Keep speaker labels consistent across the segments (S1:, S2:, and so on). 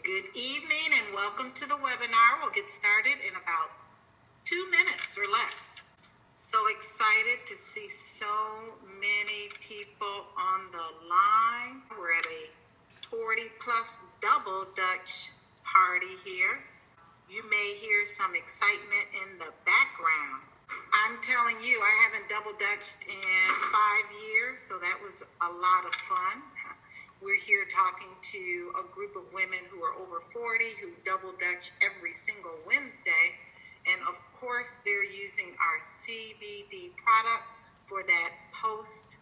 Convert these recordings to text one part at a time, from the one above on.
S1: Good evening and welcome to the webinar. We'll get started in about 2 minutes or less. So excited to see so many people on the line. We're at a 40 plus double Dutch party here. You may hear some excitement in the background. I'm telling you, I haven't double Dutched in 5 years, so that was a lot of fun. We're here talking to a group of women who are over 40 who double Dutch every single Wednesday. And of course, they're using our CBD product for that post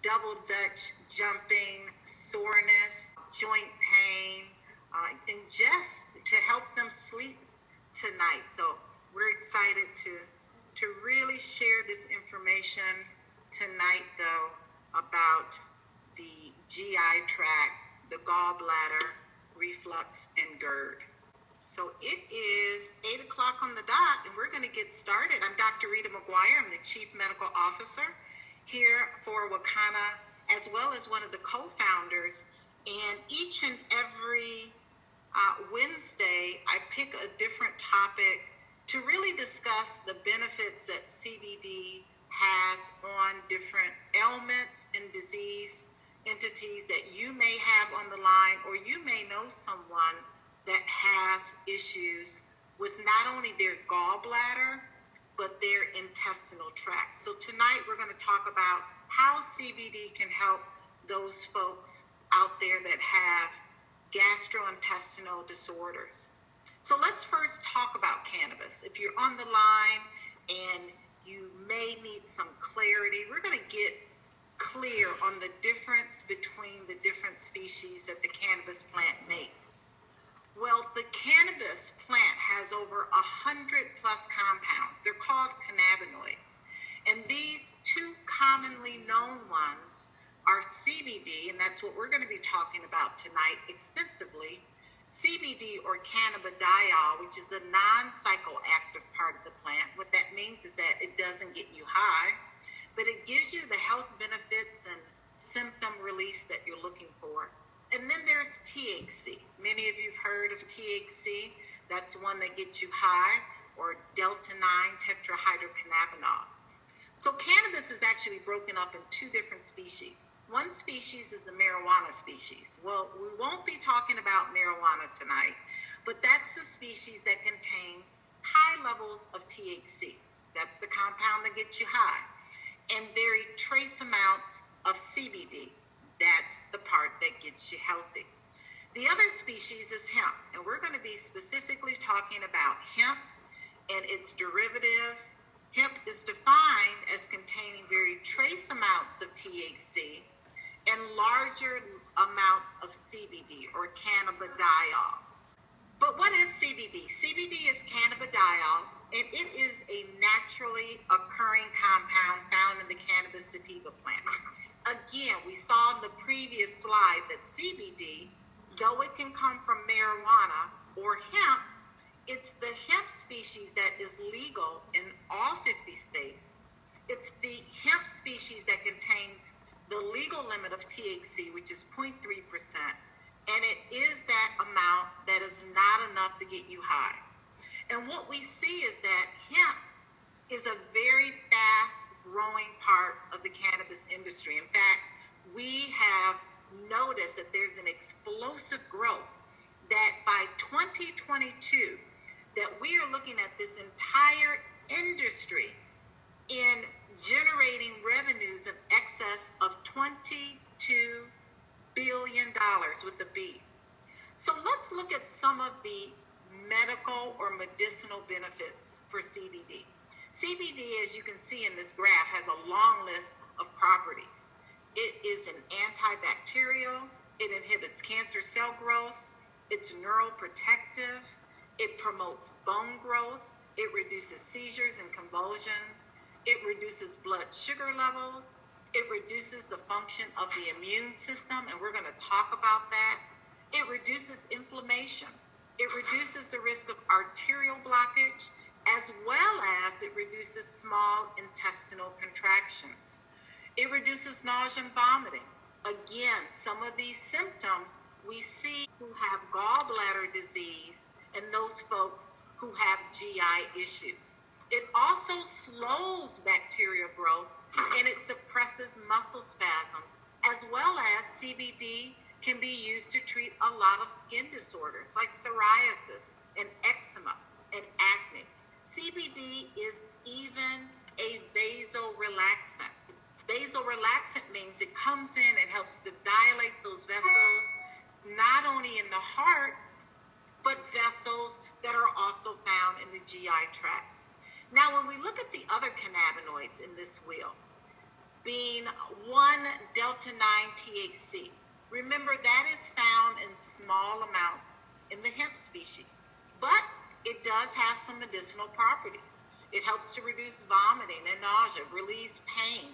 S1: double Dutch jumping, soreness, joint pain, and just to help them sleep tonight. So we're excited to really share this information tonight, though, about the GI tract, the gallbladder, reflux, and GERD. So it is 8 o'clock on the dot, and we're going to get started. I'm Dr. Rita McGuire. I'm the Chief Medical Officer here for Wakana, as well as one of the co-founders. And each and every Wednesday, I pick a different topic to really discuss the benefits that CBD has on different ailments and disease entities that you may have on the line, or you may know someone that has issues with not only their gallbladder, but their intestinal tract. So tonight we're going to talk about how CBD can help those folks out there that have gastrointestinal disorders. So let's first talk about cannabis. If you're on the line and you may need some clarity, we're going to get clear on the difference between the different species that the cannabis plant makes. Well, the cannabis plant has over 100 plus compounds. They're called cannabinoids. And these two commonly known ones are CBD, and that's what we're going to be talking about tonight extensively. CBD, or cannabidiol, which is the non-psychoactive part of the plant. What that means is that it doesn't get you high, but it gives you the health benefits and symptom reliefs that you're looking for. And then there's THC. Many of you have heard of THC. That's one that gets you high, or delta-9 tetrahydrocannabinol. So cannabis is actually broken up in two different species. One species is the marijuana species. Well, we won't be talking about marijuana tonight, but that's the species that contains high levels of THC. That's the compound that gets you high. And very trace amounts of CBD. That's the part that gets you healthy. The other species is hemp, and we're going to be specifically talking about hemp and its derivatives. Hemp is defined as containing very trace amounts of THC and larger amounts of CBD, or cannabidiol. But what is CBD? CBD is cannabidiol, and it is a naturally occurring compound found in the cannabis sativa plant. Again, we saw in the previous slide that CBD, though it can come from marijuana or hemp, it's the hemp species that is legal in all 50 states. It's the hemp species that contains the legal limit of THC, which is 0.3%. And it is that amount that is not enough to get you high. And what we see is that hemp is a very fast growing part of the cannabis industry. In fact, we have noticed that there's an explosive growth, that by 2022, that we are looking at this entire industry in generating revenues in excess of $22 billion with a B. So let's look at some of the medical or medicinal benefits for CBD. CBD, as you can see in this graph, has a long list of properties. It is an antibacterial, it inhibits cancer cell growth, it's neuroprotective, it promotes bone growth, it reduces seizures and convulsions, it reduces blood sugar levels, it reduces the function of the immune system, and we're going to talk about that. It reduces inflammation. It reduces the risk of arterial blockage, as well as it reduces small intestinal contractions. It reduces nausea and vomiting. Again, some of these symptoms we see who have gallbladder disease and those folks who have GI issues. It also slows bacterial growth and it suppresses muscle spasms, as well as CBD can be used to treat a lot of skin disorders like psoriasis and eczema and acne. CBD is even a vasorelaxant. Vasorelaxant means it comes in and helps to dilate those vessels, not only in the heart, but vessels that are also found in the GI tract. Now, when we look at the other cannabinoids in this wheel, being 1-delta-9 THC, remember that is found in small amounts in the hemp species, but it does have some medicinal properties. It helps to reduce vomiting and nausea, relieves pain.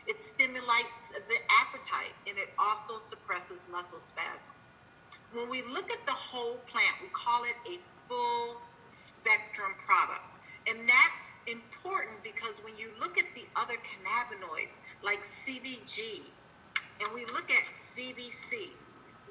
S1: It stimulates the appetite, and it also suppresses muscle spasms. When we look at the whole plant, we call it a full spectrum product. And that's important because when you look at the other cannabinoids like CBG and we look at CBC,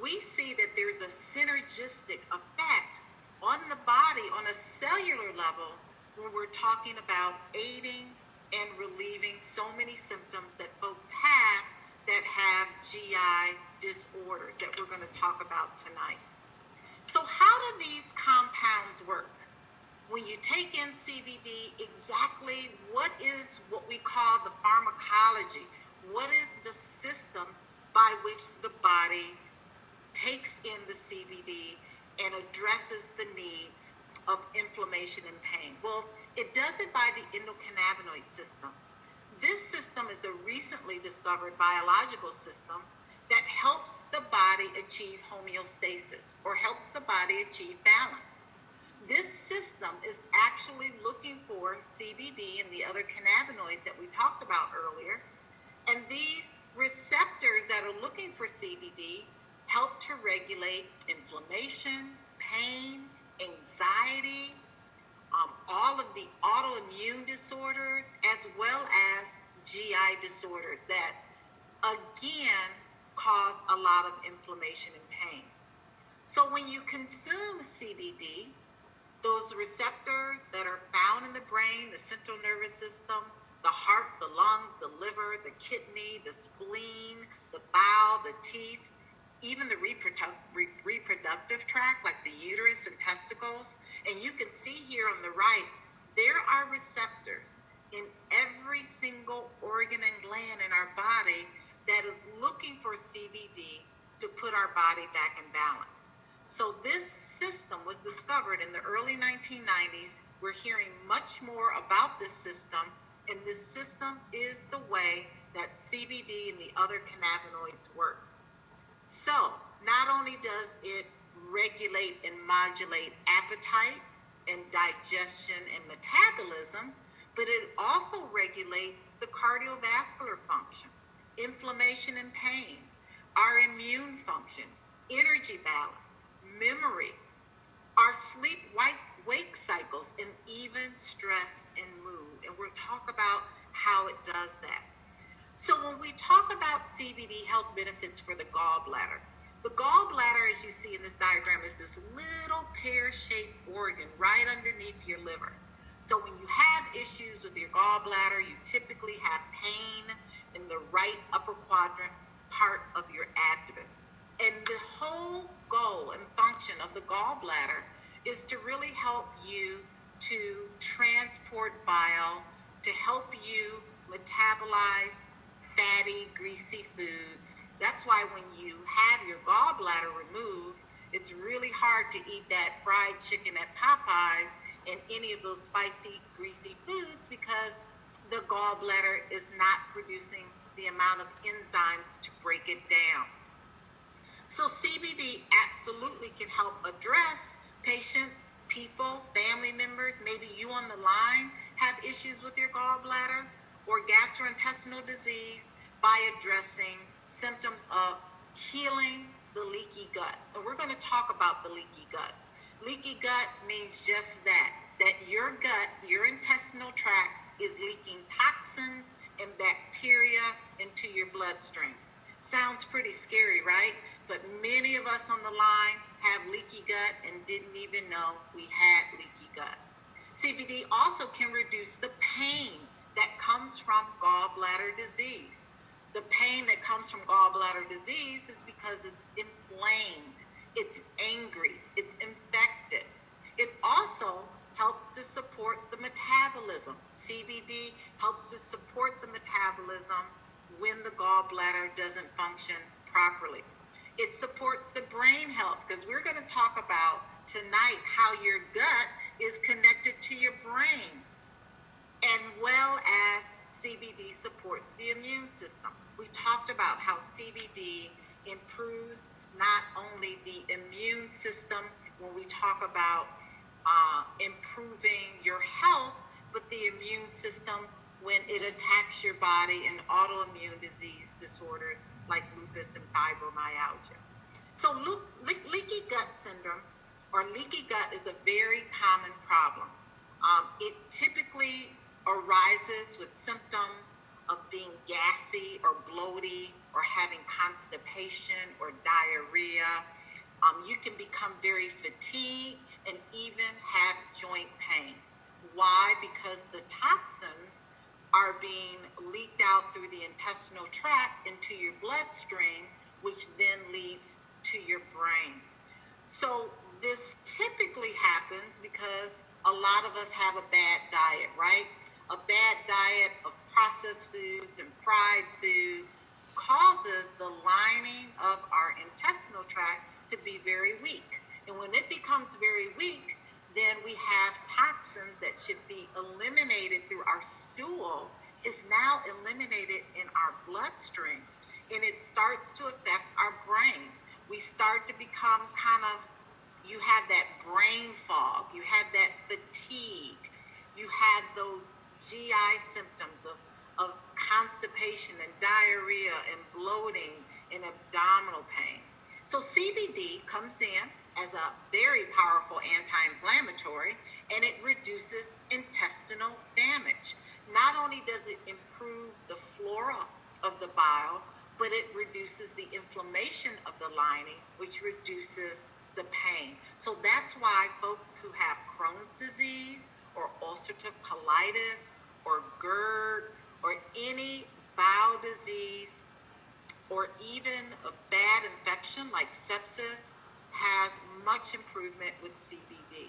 S1: we see that there's a synergistic effect on the body on a cellular level when we're talking about aiding and relieving so many symptoms that folks have that have GI disorders that we're going to talk about tonight. So how do these compounds work? When you take in CBD, exactly what we call the pharmacology? What is the system by which the body takes in the CBD and addresses the needs of inflammation and pain? Well, it does it by the endocannabinoid system. This system is a recently discovered biological system that helps the body achieve homeostasis or helps the body achieve balance. This system is actually looking for CBD and the other cannabinoids that we talked about earlier. And these receptors that are looking for CBD help to regulate inflammation, pain, anxiety, all of the autoimmune disorders, as well as GI disorders that, again, cause a lot of inflammation and pain. So when you consume CBD, those receptors that are found in the brain, the central nervous system, the heart, the lungs, the liver, the kidney, the spleen, the bowel, the teeth, even the reproductive tract, like the uterus and testicles. And you can see here on the right, there are receptors in every single organ and gland in our body that is looking for CBD to put our body back in balance. So this system was discovered in the early 1990s. We're hearing much more about this system, and this system is the way that CBD and the other cannabinoids work. So not only does it regulate and modulate appetite and digestion and metabolism, but it also regulates the cardiovascular function, inflammation and pain, our immune function, energy balance, memory, our sleep-wake cycles, and even stress and mood. And we'll talk about how it does that. So when we talk about CBD health benefits for the gallbladder, the gallbladder, as you see in this diagram, is this little pear-shaped organ right underneath your liver. So when you have issues with your gallbladder, you typically have pain in the right upper quadrant part of your abdomen. And the whole goal and function of the gallbladder is to really help you to transport bile, to help you metabolize fatty, greasy foods. That's why when you have your gallbladder removed, it's really hard to eat that fried chicken at Popeyes and any of those spicy, greasy foods because the gallbladder is not producing the amount of enzymes to break it down. So CBD absolutely can help address patients, people, family members, maybe you on the line have issues with your gallbladder or gastrointestinal disease by addressing symptoms of healing the leaky gut. And we're going to talk about the leaky gut. Leaky gut means just that your gut, your intestinal tract is leaking toxins and bacteria into your bloodstream. Sounds pretty scary, right? But many of us on the line have leaky gut and didn't even know we had leaky gut. CBD also can reduce the pain that comes from gallbladder disease. The pain that comes from gallbladder disease is because it's inflamed, it's angry, it's infected. It also helps to support the metabolism. CBD helps to support the metabolism when the gallbladder doesn't function properly. It supports the brain health, because we're going to talk about tonight how your gut is connected to your brain, and well as CBD supports the immune system. We talked about how CBD improves not only the immune system when we talk about improving your health, but the immune system when it attacks your body in autoimmune disease disorders like lupus and fibromyalgia. So leaky gut syndrome or leaky gut is a very common problem. It typically arises with symptoms of being gassy or bloaty or having constipation or diarrhea. You can become very fatigued and even have joint pain. Why? Because the toxins are being leaked out through the intestinal tract into your bloodstream, which then leads to your brain. So this typically happens because a lot of us have a bad diet, right? A bad diet of processed foods and fried foods causes the lining of our intestinal tract to be very weak. And when it becomes very weak, then we have toxins that should be eliminated through our stool is now eliminated in our bloodstream, and it starts to affect our brain. We start to become you have that brain fog, you have that fatigue, you have those GI symptoms of constipation and diarrhea and bloating and abdominal pain. So CBD comes in as a very powerful anti-inflammatory, and it reduces intestinal damage. Not only does it improve the flora of the bile, but it reduces the inflammation of the lining, which reduces the pain. So that's why folks who have Crohn's disease or ulcerative colitis or GERD or any bowel disease or even a bad infection like sepsis has much improvement with CBD.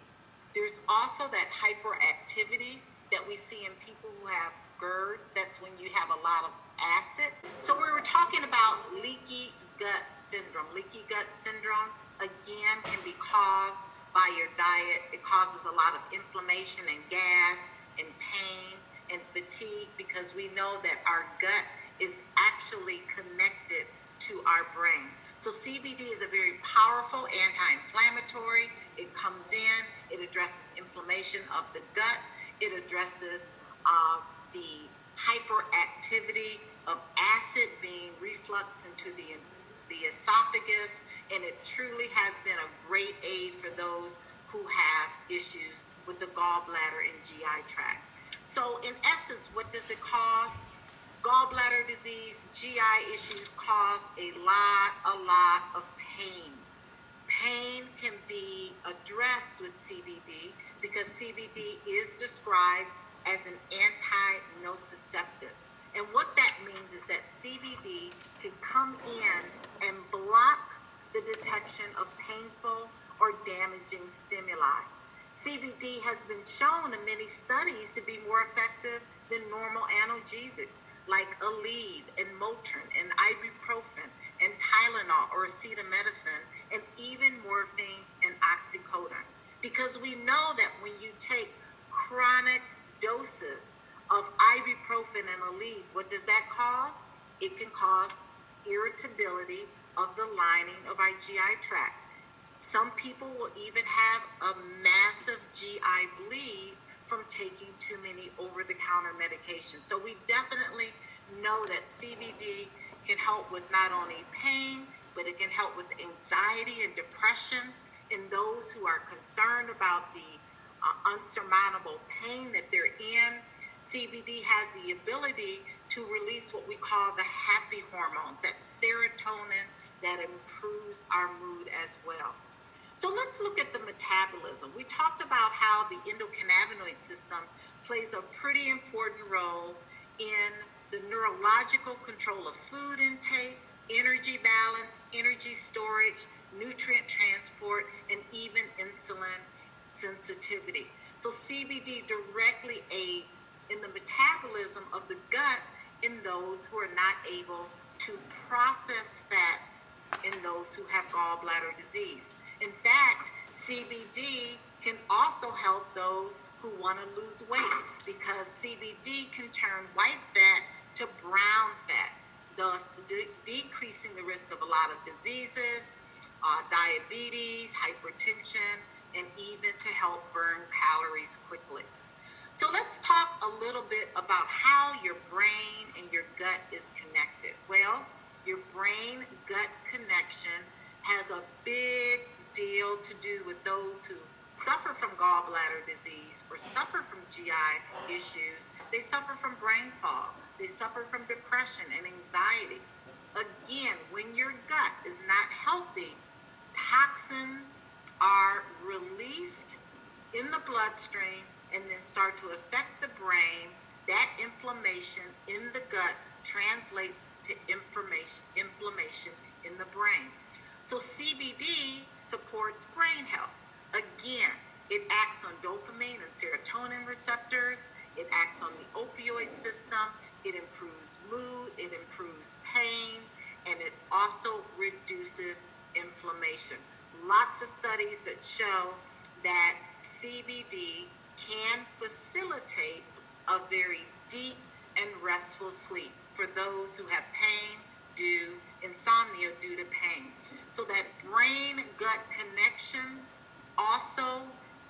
S1: There's also that hyperactivity that we see in people who have GERD. That's when you have a lot of acid. So we were talking about leaky gut syndrome. Leaky gut syndrome, again, can be caused by your diet. It causes a lot of inflammation and gas and pain and fatigue, because we know that our gut is actually connected to our brain. So CBD is a very powerful anti-inflammatory. It comes in, it addresses inflammation of the gut, it addresses the hyperactivity of acid being refluxed into the esophagus, and it truly has been a great aid for those who have issues with the gallbladder and GI tract. So in essence, what does it cause? Gallbladder disease, GI issues cause a lot of pain. Pain can be addressed with CBD because CBD is described as an anti-nociceptive. And what that means is that CBD can come in and block the detection of painful or damaging stimuli. CBD has been shown in many studies to be more effective than normal analgesics like Aleve and Motrin and ibuprofen and Tylenol or acetaminophen and even morphine and oxycodone. Because we know that when you take chronic doses of ibuprofen and Aleve, what does that cause? It can cause irritability of the lining of our GI tract. Some people will even have a massive GI bleed from taking too many over-the-counter medications. So we definitely know that CBD can help with not only pain, but it can help with anxiety and depression in those who are concerned about the unsurmountable pain that they're in. CBD has the ability to release what we call the happy hormones, that serotonin that improves our mood as well. So let's look at the metabolism. We talked about how the endocannabinoid system plays a pretty important role in the neurological control of food intake, energy balance, energy storage, nutrient transport, and even insulin sensitivity. So CBD directly aids in the metabolism of the gut in those who are not able to process fats in those who have gallbladder disease. In fact, CBD can also help those who want to lose weight because CBD can turn white fat to brown fat, thus decreasing the risk of a lot of diseases, diabetes, hypertension, and even to help burn calories quickly. So let's talk a little bit about how your brain and your gut is connected. Well, your brain-gut connection has a big deal to do with those who suffer from gallbladder disease or suffer from GI issues. They suffer from brain fog. They suffer from depression and anxiety. Again, when your gut is not healthy, toxins are released in the bloodstream and then start to affect the brain. That inflammation in the gut translates to inflammation in the brain. So CBD supports brain health. Again, it acts on dopamine and serotonin receptors. It acts on the opioid system. It improves mood. It improves pain. And it also reduces inflammation. Lots of studies that show that CBD can facilitate a very deep and restful sleep for those who have insomnia due to pain. So that brain-gut connection also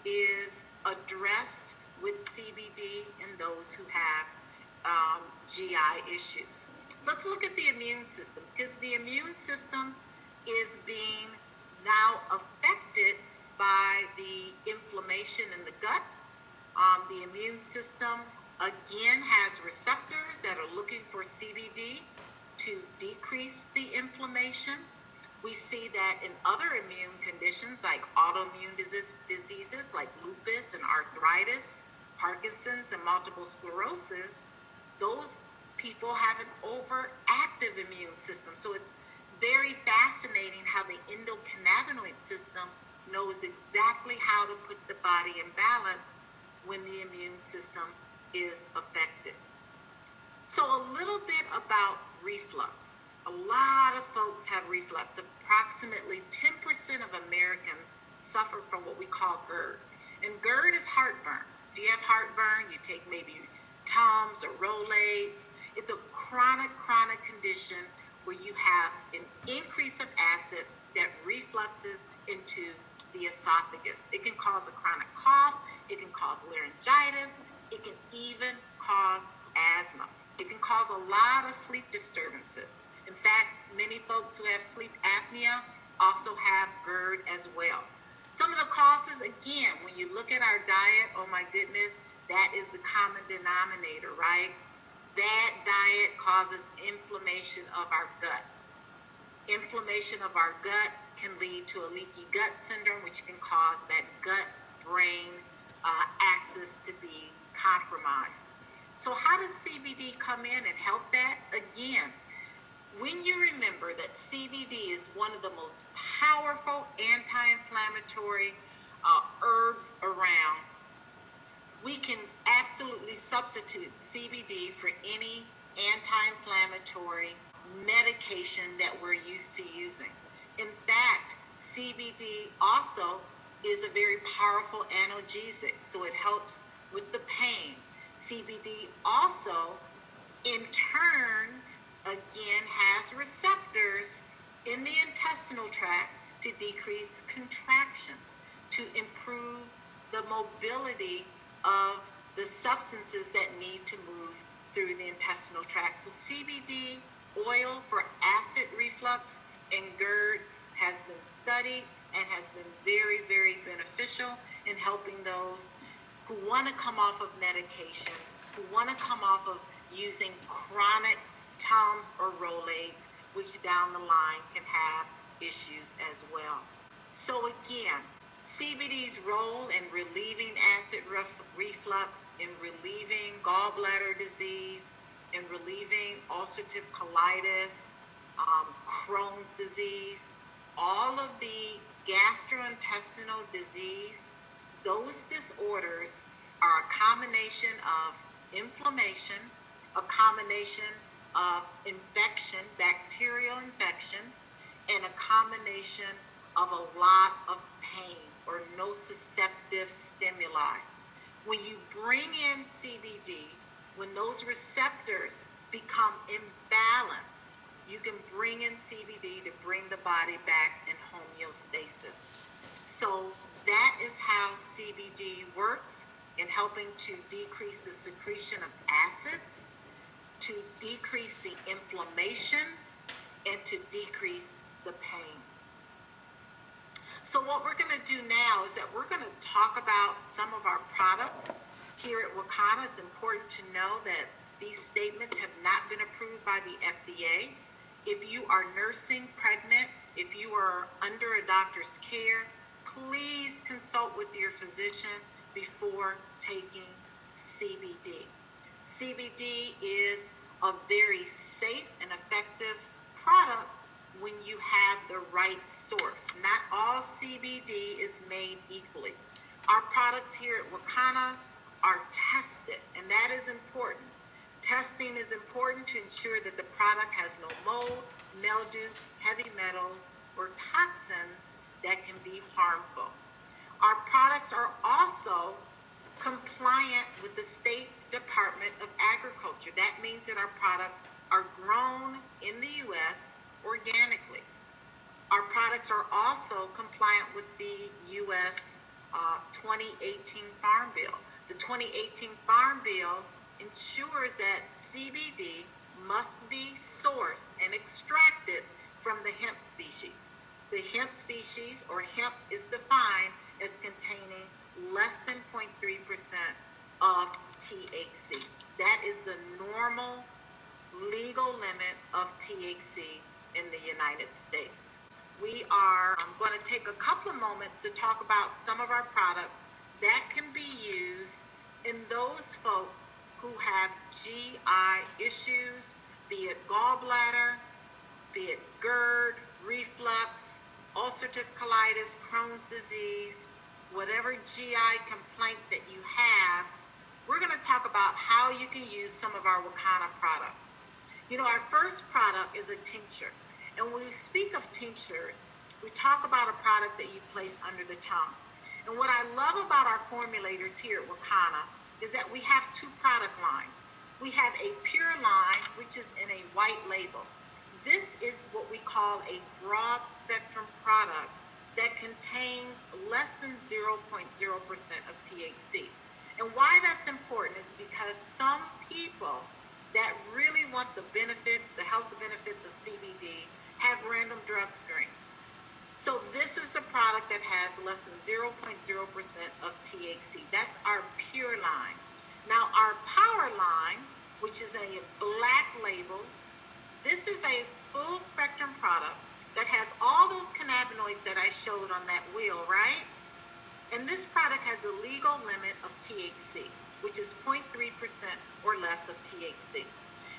S1: is addressed with CBD in those who have GI issues. Let's look at the immune system, because the immune system is being now affected by the inflammation in the gut. The immune system, again, has receptors that are looking for CBD to decrease the inflammation. We see that in other immune conditions like autoimmune diseases like lupus and arthritis, Parkinson's, and multiple sclerosis. Those people have an overactive immune system. So it's very fascinating how the endocannabinoid system knows exactly how to put the body in balance when the immune system is affected. So a little bit about reflux. A lot of folks have reflux. Approximately 10% of Americans suffer from what we call GERD. And GERD is heartburn. If you have heartburn, you take maybe Tums or Rolaids. It's a chronic condition where you have an increase of acid that refluxes into the esophagus. It can cause a chronic cough. It can cause laryngitis. It can even cause asthma. It can cause a lot of sleep disturbances. In fact, many folks who have sleep apnea also have GERD as well. Some of the causes, again, when you look at our diet, oh my goodness, that is the common denominator, right? Bad diet causes inflammation of our gut. Inflammation of our gut can lead to a leaky gut syndrome, which can cause that gut-brain axis to be compromised. So how does CBD come in and help that? Again, when you remember that CBD is one of the most powerful anti-inflammatory herbs around, we can absolutely substitute CBD for any anti-inflammatory medication that we're used to using. In fact, CBD also is a very powerful analgesic, so it helps with the pain. CBD also, in turn, again, has receptors in the intestinal tract to decrease contractions, to improve the mobility of the substances that need to move through the intestinal tract. So CBD oil for acid reflux and GERD has been studied and has been very, very beneficial in helping those who want to come off of medications, who want to come off of using chronic Tums or Rolaids, which down the line can have issues as well. So again, CBD's role in relieving acid reflux, in relieving gallbladder disease, in relieving ulcerative colitis, Crohn's disease, all of the gastrointestinal disease, those disorders are a combination of inflammation, a combination of infection, bacterial infection, and a combination of a lot of pain or nociceptive stimuli. When you bring in CBD, when those receptors become imbalanced, you can bring in CBD to bring the body back in homeostasis. So that is how CBD works in helping to decrease the secretion of acids, to decrease the inflammation, and to decrease the pain. So what we're going to do now is that we're going to talk about some of our products here at Wakana. It's important to know that these statements have not been approved by the FDA. If you are nursing, pregnant, if you are under a doctor's care, please consult with your physician before taking CBD. CBD is a very safe and effective product when you have the right source. Not all CBD is made equally. Our products here at Wakana are tested, and that is important. Testing is important to ensure that the product has no mold, mildew, heavy metals, or toxins that can be harmful. Our products are also compliant with the State Department of Agriculture. That means that our products are grown in the U.S. organically. Our products are also compliant with the U.S. 2018 Farm Bill. The 2018 Farm Bill ensures that CBD must be sourced and extracted from the hemp species. The hemp species, or hemp, is defined as containing less than 0.3% of THC. That is the normal legal limit of THC in the United States. I'm going to take a couple of moments to talk about some of our products that can be used in those folks who have GI issues, be it gallbladder, be it GERD, reflux, ulcerative colitis, Crohn's disease, whatever GI complaint that you have. We're going to talk about how you can use some of our Wakana products. You know, our first product is a tincture. And when we speak of tinctures, we talk about a product that you place under the tongue. And what I love about our formulators here at Wakana is that we have two product lines. We have a pure line, which is in a white label. This is what we call a broad spectrum product that contains less than 0.0% of THC. And why that's important is because some people that really want the benefits, the health benefits of CBD, have random drug screens. So this is a product that has less than 0.0% of THC. That's our pure line. Now our power line, which is a black labels, this is a full spectrum product that has all those cannabinoids that I showed on that wheel, right? And this product has a legal limit of THC, which is 0.3% or less of THC.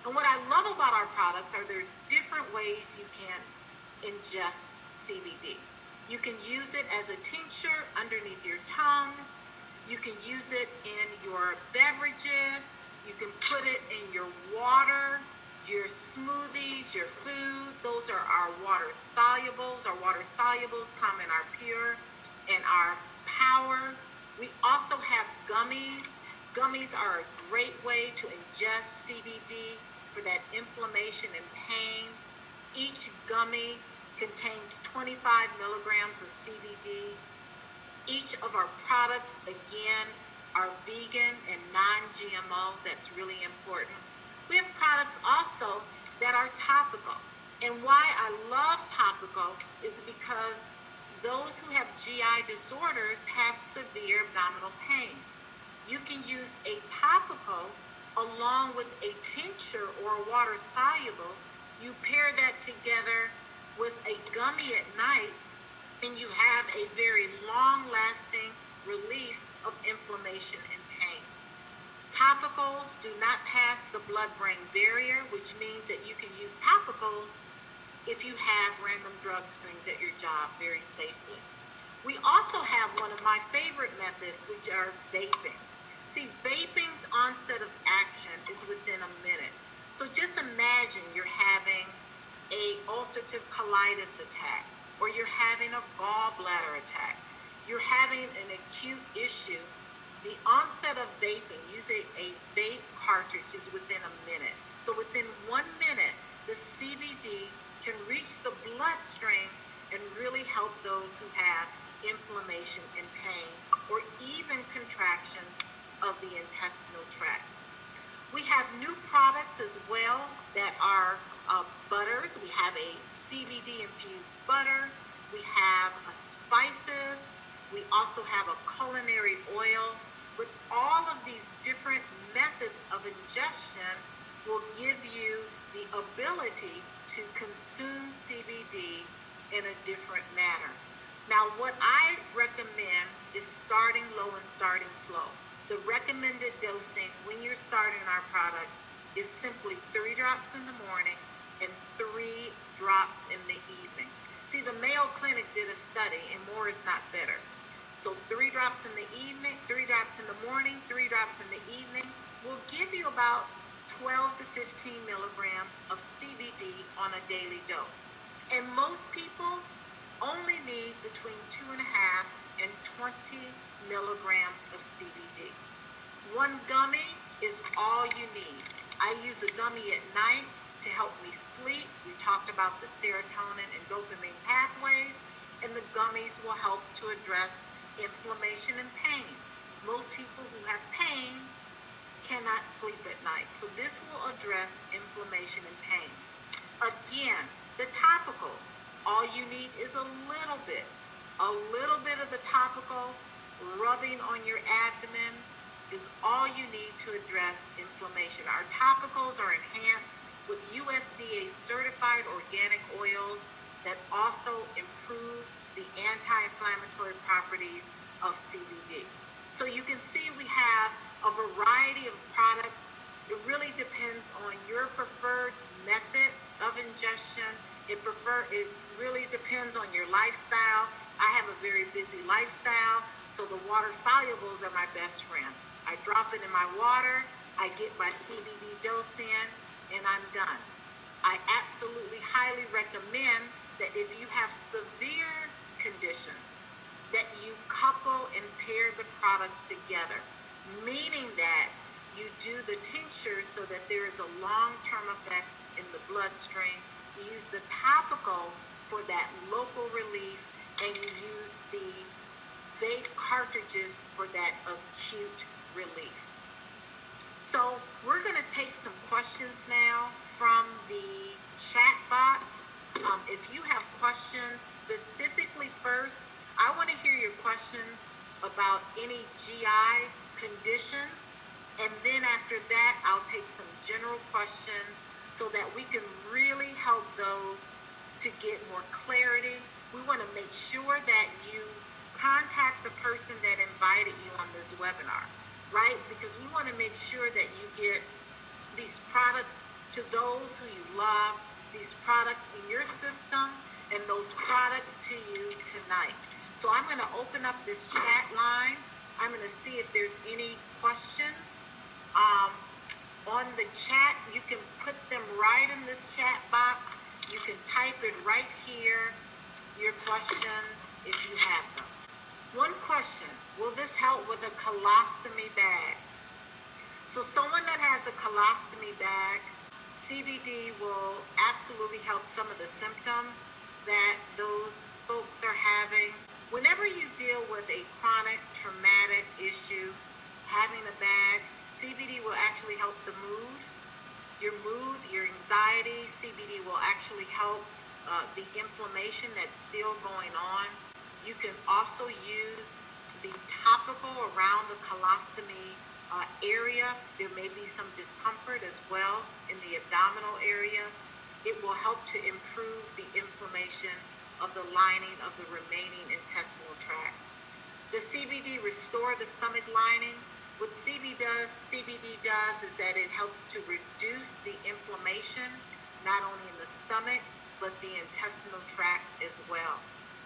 S1: And what I love about our products are there are different ways you can ingest CBD. You can use it as a tincture underneath your tongue. You can use it in your beverages. You can put it in your water, your smoothies, your food. Those are our water solubles. Our water solubles come in our pure and our power. We also have gummies. Gummies are a great way to ingest CBD for that inflammation and pain. Each gummy contains 25 milligrams of CBD. Each of our products, again, are vegan and non-GMO. That's really important. We have products also that are topical. And why I love topical is because those who have GI disorders have severe abdominal pain. You can use a topical along with a tincture or a water soluble. You pair that together with a gummy at night, and you have a very long-lasting relief of inflammation and pain. Topicals do not pass the blood-brain barrier, which means that you can use topicals if you have random drug strings at your job very safely. We also have one of my favorite methods, which are vaping. See, vaping's onset of action is within a minute. So just imagine you're having a ulcerative colitis attack, or you're having a gallbladder attack. You're having an acute issue. The onset of vaping, using a vape cartridge, is within a minute. So within 1 minute, the CBD can reach the bloodstream and really help those who have inflammation and pain, or even contractions of the intestinal tract. We have new products as well that are butters. We have a CBD infused butter. We have spices. We also have a culinary oil. But all of these different methods of ingestion will give you the ability to consume CBD in a different manner. Now, what I recommend is starting low and starting slow. The recommended dosing when you're starting our products is simply 3 drops in the morning and 3 drops in the evening. See, the Mayo Clinic did a study, and more is not better. So 3 drops in the evening, 3 drops in the morning, 3 drops in the evening will give you about 12 to 15 milligrams of CBD on a daily dose. And most people only need between 2.5 and 20 milligrams of CBD. 1 gummy is all you need. I use a gummy at night to help me sleep. We talked about the serotonin and dopamine pathways, and the gummies will help to address inflammation and pain. Most people who have pain cannot sleep at night, so this will address inflammation and pain. Again, the topicals, all you need is a little bit of the topical rubbing on your abdomen is all you need to address inflammation. Our topicals are enhanced with USDA certified organic oils that also improve the anti-inflammatory properties of CBD. So you can see we have a variety of products. It really depends on your preferred method of ingestion. It really depends on your lifestyle. I have a very busy lifestyle, so the water solubles are my best friend. I drop it in my water, I get my CBD dose in, and I'm done. I absolutely highly recommend that if you have severe conditions, that you couple and pair the products together, meaning that you do the tincture so that there is a long-term effect in the bloodstream. You use the topical for that local relief, and you use the vape cartridges for that acute relief. So we're going to take some questions now from the chat box. If you have questions specifically first, I want to hear your questions about any GI conditions, and then after that, I'll take some general questions so that we can really help those to get more clarity. We want to make sure that you contact the person that invited you on this webinar, right? Because we want to make sure that you get these products to those who you love, these products in your system, and those products to you tonight. So I'm going to open up this chat line. I'm going to see if there's any questions. On the chat, you can put them right in this chat box. You can type it right here, your questions, if you have them. One question, will this help with a colostomy bag? So someone that has a colostomy bag, CBD will absolutely help some of the symptoms that those folks are having. Whenever you deal with a chronic traumatic issue, having a bag, CBD will actually help the mood, your anxiety. CBD will actually help the inflammation that's still going on. You can also use the topical around the colostomy area. There may be some discomfort as well in the abdominal area. It will help to improve the inflammation of the lining of the remaining intestinal tract. Does CBD restore the stomach lining? What CBD does is that it helps to reduce the inflammation, not only in the stomach, but the intestinal tract as well.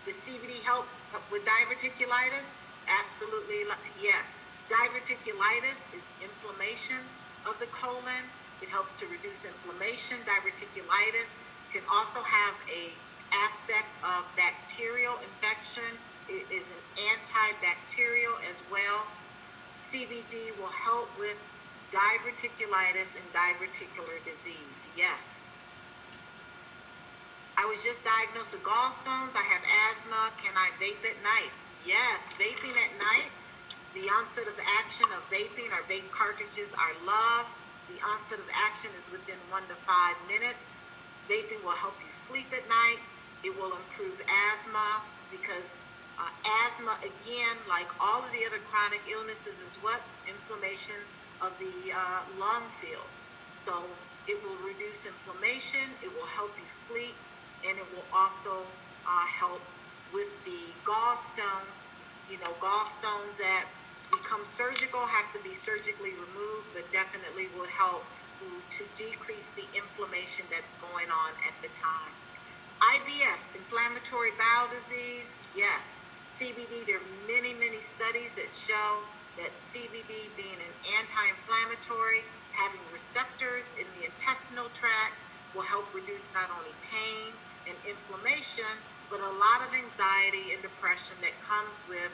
S1: Does CBD help with diverticulitis? Absolutely, yes. Diverticulitis is inflammation of the colon. It helps to reduce inflammation. Diverticulitis can also have a aspect of bacterial infection. It is an antibacterial as well. CBD will help with diverticulitis and diverticular disease. Yes. I was just diagnosed with gallstones. I have asthma. Can I vape at night? Yes, vaping at night. The onset of action of vaping or vape cartridges are loved. The onset of action is within 1 to 5 minutes. Vaping will help you sleep at night. It will improve asthma because asthma, again, like all of the other chronic illnesses, is what? Inflammation of the lung fields. So it will reduce inflammation. It will help you sleep. And it will also help with the gallstones. You know, gallstones that become surgical have to be surgically removed, but definitely would help to decrease the inflammation that's going on at the time. IBS, inflammatory bowel disease, yes. CBD, there are many, many studies that show that CBD being an anti-inflammatory, having receptors in the intestinal tract, will help reduce not only pain and inflammation, but a lot of anxiety and depression that comes with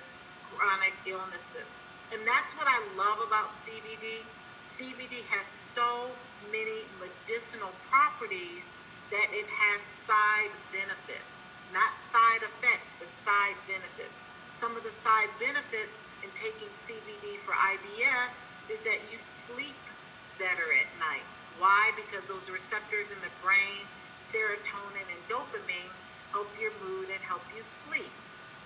S1: chronic illnesses. And that's what I love about CBD. CBD has so many medicinal properties that it has side benefits. Not side effects, but side benefits. Some of the side benefits in taking CBD for IBS is that you sleep better at night. Why? Because those receptors in the brain, serotonin and dopamine, help your mood and help you sleep.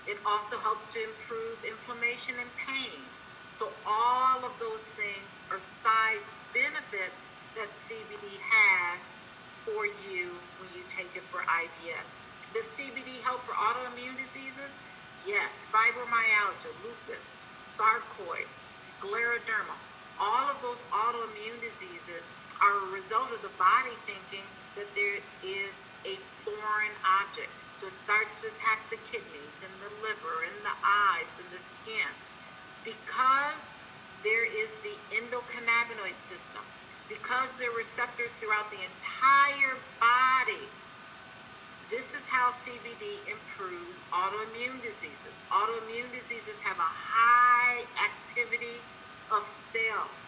S1: It also helps to improve inflammation and pain. So all of those things are side benefits that CBD has for you when you take it for IBS. Does CBD help for autoimmune diseases? Yes, fibromyalgia, lupus, sarcoid, scleroderma. All of those autoimmune diseases are a result of the body thinking that there is a foreign object. So it starts to attack the kidneys and the liver and the eyes and the skin. Because there is the endocannabinoid system, because there are receptors throughout the entire body, this is how CBD improves autoimmune diseases. Autoimmune diseases have a high activity of cells.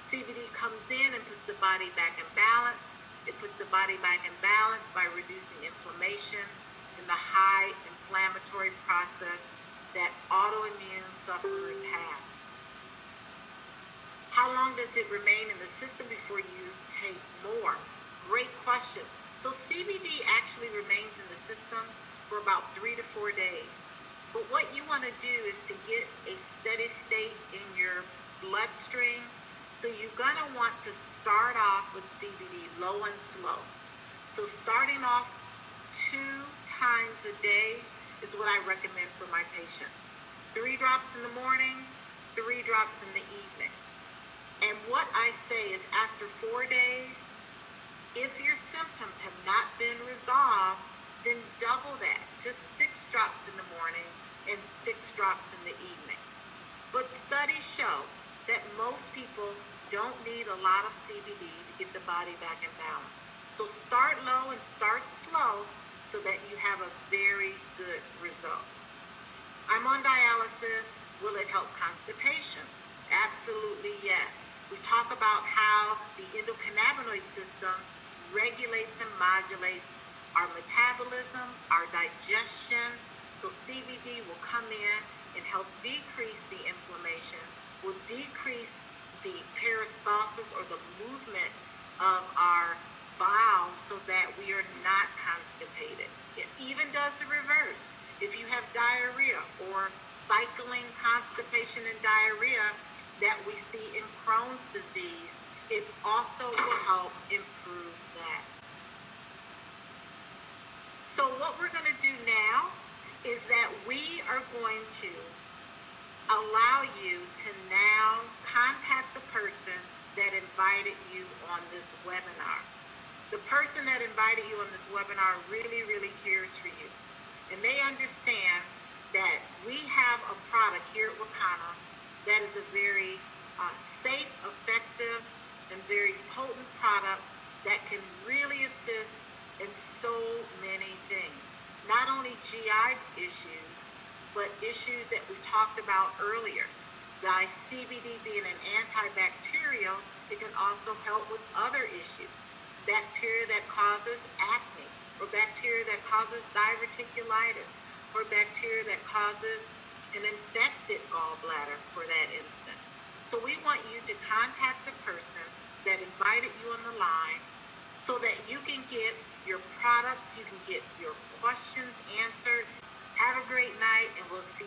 S1: CBD comes in and puts the body back in balance. It puts the body back in balance by reducing inflammation and the high inflammatory process that autoimmune sufferers have. How long does it remain in the system before you take more? Great question. So CBD actually remains in the system for about 3 to 4 days. But what you want to do is to get a steady state in your bloodstream. So you're going to want to start off with CBD low and slow. So starting off 2 times a day is what I recommend for my patients. 3 drops in the morning, 3 drops in the evening. And what I say is after 4 days, if your symptoms have not been resolved, then double that. Just 6 drops in the morning and 6 drops in the evening. But studies show that most people don't need a lot of CBD to get the body back in balance. So start low and start slow so that you have a very good result. I'm on dialysis. Will it help constipation? Absolutely yes. We talk about how the endocannabinoid system regulates and modulates our metabolism, our digestion. So CBD will come in and help decrease the inflammation, will decrease the peristalsis or the movement of our bowel so that we are not constipated. It even does the reverse. If you have diarrhea or cycling constipation and diarrhea that we see in Crohn's disease, it also will help improve that. So what we're going to do now is that we are going to allow you to now contact the person that invited you on this webinar. The person that invited you on this webinar really, really cares for you. And they understand that we have a product here at Wakana that is a very safe, effective, and very potent product that can really assist in so many things. Not only GI issues, but issues that we talked about earlier. By CBD being an antibacterial, it can also help with other issues. Bacteria that causes acne, or bacteria that causes diverticulitis, or bacteria that causes an infected gallbladder for that instance. So we want you to contact the person that invited you on the line so that you can get your products, you can get your questions answered. Have a great night, and we'll see you.